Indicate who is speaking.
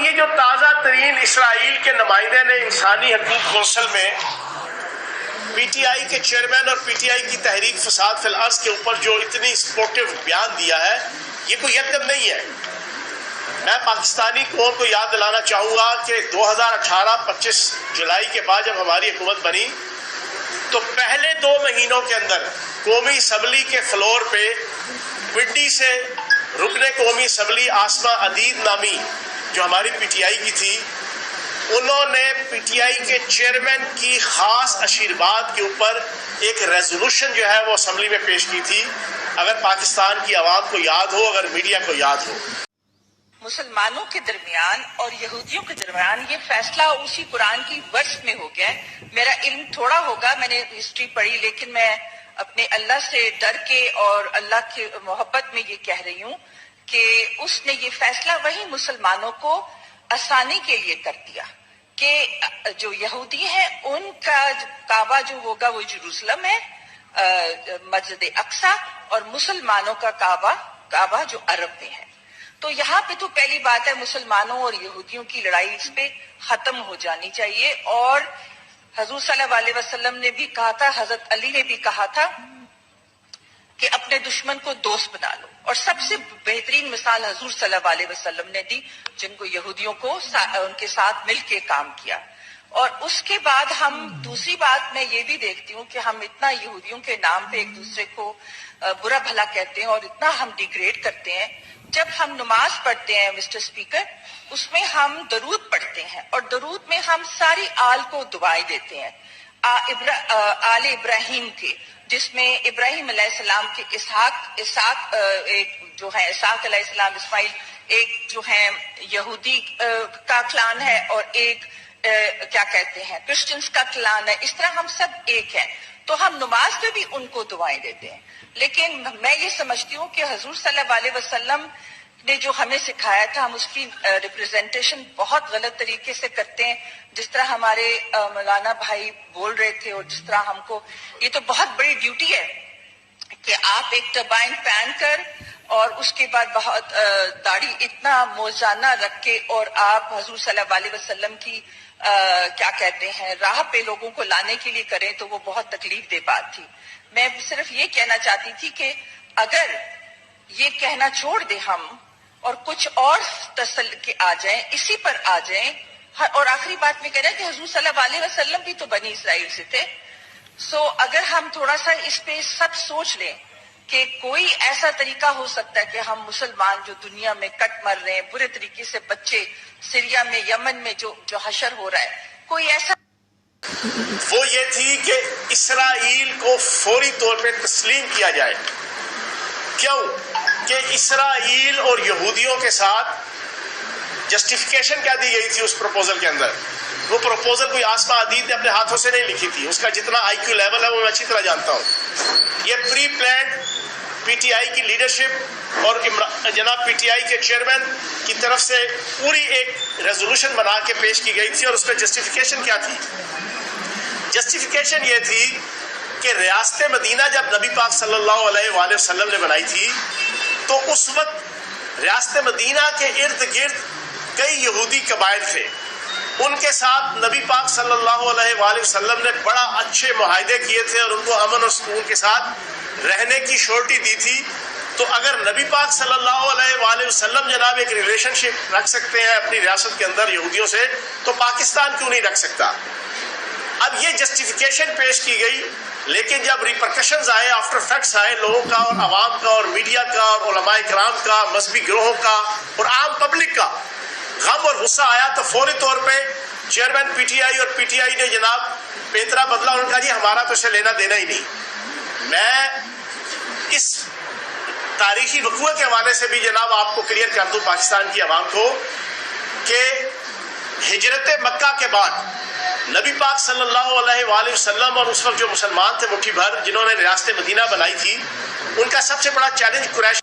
Speaker 1: یہ جو تازہ ترین اسرائیل کے نمائندے نے انسانی حقوق کونسل میں پی ٹی آئی کے چیئرمین اور پی ٹی آئی کی تحریک فساد فی الارض کے اوپر جو اتنی سپورٹو بیان دیا ہے، یہ کوئی یکدم نہیں ہے۔ میں پاکستانی قوم کو یاد دلانا چاہوں گا کہ 2018 25 جولائی کے بعد جب ہماری حکومت بنی تو پہلے 2 مہینوں کے اندر قومی اسمبلی کے فلور پہ پنڈی سے رکن قومی اسمبلی آسما عدید نامی جو ہماری پی ٹی آئی کی تھی، انہوں نے پی ٹی آئی کے چیئرمین کی خاص آشیرواد کے اوپر ایک ریزولوشن جو ہے وہ اسمبلی میں پیش کی تھی۔ اگر پاکستان کی عوام کو یاد ہو، اگر میڈیا کو یاد ہو،
Speaker 2: مسلمانوں کے درمیان اور یہودیوں کے درمیان یہ فیصلہ اسی قرآن کی ورس میں ہو گیا ہے۔ میرا علم تھوڑا ہوگا، میں نے ہسٹری پڑھی، لیکن میں اپنے اللہ سے ڈر کے اور اللہ کی محبت میں یہ کہہ رہی ہوں کہ اس نے یہ فیصلہ وہی مسلمانوں کو آسانی کے لیے کر دیا کہ جو یہودی ہیں ان کا کعبہ جو ہوگا وہ یروشلم ہے، مسجد اقصی، اور مسلمانوں کا کعبہ جو عرب میں ہے۔ تو یہاں پہ تو پہلی بات ہے مسلمانوں اور یہودیوں کی لڑائی اس پہ ختم ہو جانی چاہیے، اور حضور صلی اللہ علیہ وسلم نے بھی کہا تھا، حضرت علی نے بھی کہا تھا کہ اپنے دشمن کو دوست بنا لو، اور سب سے بہترین مثال حضور صلی اللہ علیہ وسلم نے دی، جن کو یہودیوں کو ان کے ساتھ مل کے کام کیا۔ اور اس کے بعد ہم دوسری بات میں یہ بھی دیکھتی ہوں کہ ہم اتنا یہودیوں کے نام پہ ایک دوسرے کو برا بھلا کہتے ہیں اور اتنا ہم ڈیگریڈ کرتے ہیں۔ جب ہم نماز پڑھتے ہیں مسٹر اسپیکر، اس میں ہم درود پڑھتے ہیں، اور درود میں ہم ساری آل کو دعائیں دیتے ہیں، آل ابراہیم کے، جس میں ابراہیم علیہ السلام کے اسحاق ایک جو ہے اسحاق علیہ السلام، اسماعیل ایک جو ہے یہودی کا کلان ہے، اور ایک کیا کہتے ہیں کرسچنز کا کلان ہے۔ اس طرح ہم سب ایک ہیں، تو ہم نماز میں بھی ان کو دعائیں دیتے ہیں۔ لیکن میں یہ سمجھتی ہوں کہ حضور صلی اللہ علیہ وسلم نے جو ہمیں سکھایا تھا، ہم اس کی ریپریزنٹیشن بہت غلط طریقے سے کرتے ہیں۔ جس طرح ہمارے مولانا بھائی بول رہے تھے، اور جس طرح ہم کو یہ تو بہت بڑی ڈیوٹی ہے کہ آپ ایک ٹربائن پہن کر اور اس کے بعد بہت داڑھی اتنا موزانہ رکھ کے، اور آپ حضور صلی اللہ علیہ وسلم کی کیا کہتے ہیں راہ پہ لوگوں کو لانے کے لیے کریں، تو وہ بہت تکلیف دہ بات تھی۔ میں صرف یہ کہنا چاہتی تھی کہ اگر یہ کہنا چھوڑ دیں ہم اور کچھ اور تسلط آ جائیں، اسی پر آ جائیں، اور آخری بات میں کہہ رہا ہے کہ حضور صلی اللہ علیہ وسلم بھی تو بنی اسرائیل سے تھے۔ اگر ہم تھوڑا سا اس پہ سب سوچ لیں کہ کوئی ایسا طریقہ ہو سکتا ہے کہ ہم مسلمان جو دنیا میں کٹ مر رہے ہیں برے طریقے سے، بچے سیریا میں، یمن میں جو حشر ہو رہا ہے، کوئی ایسا،
Speaker 1: وہ یہ تھی کہ اسرائیل کو فوری طور پہ تسلیم کیا جائے۔ کیوں کہ اسرائیل اور یہودیوں کے ساتھ جسٹیفیکیشن کیا دی گئی تھی اس پروپوزل کے اندر؟ وہ پروپوزل کوئی آسما عدید نے اپنے ہاتھوں سے نہیں لکھی تھی، اس کا جتنا آئی کیو لیول ہے وہ میں اچھی طرح جانتا ہوں۔ یہ پری پلانڈ پی ٹی آئی کی لیڈرشپ اور جناب پی ٹی آئی کے چیئرمین کی طرف سے پوری ایک ریزولوشن بنا کے پیش کی گئی تھی، اور اس میں جسٹیفیکیشن کیا تھی؟ جسٹیفیکیشن یہ تھی کہ ریاست مدینہ جب نبی پاک صلی اللہ علیہ وآلہ وسلم نے بنائی تھی، تو اس وقت ریاست مدینہ کے ارد گرد کئی یہودی قبائل تھے، ان کے ساتھ نبی پاک صلی اللہ علیہ وآلہ وسلم نے بڑا اچھے معاہدے کیے تھے، اور ان کو امن اور سکون کے ساتھ رہنے کی شورٹی دی تھی۔ تو اگر نبی پاک صلی اللہ علیہ وآلہ وسلم جناب ایک ریلیشن شپ رکھ سکتے ہیں اپنی ریاست کے اندر یہودیوں سے، تو پاکستان کیوں نہیں رکھ سکتا؟ اب یہ جسٹیفیکیشن پیش کی گئی، لیکن جب ریپرکشنز آئے، آفٹر فیکٹس آئے لوگوں کا اور عوام کا اور میڈیا کا اور علماء کرام کا، مذہبی گروہوں کا اور عام پبلک کا غم اور غصہ آیا، تو فوری طور پہ چیئرمین پی ٹی آئی اور پی ٹی آئی نے جناب پیترا بدلا، انہوں نے کہا جی ہمارا تو اسے لینا دینا ہی نہیں۔ میں اس تاریخی وقوع کے حوالے سے بھی جناب آپ کو کلیئر کر دوں پاکستان کی عوام کو کہ ہجرت مکہ کے بعد نبی پاک صلی اللہ علیہ وآلہ وسلم اور اس وقت جو مسلمان تھے مٹھی بھر جنہوں نے ریاست مدینہ بنائی تھی، ان کا سب سے بڑا چیلنج قریش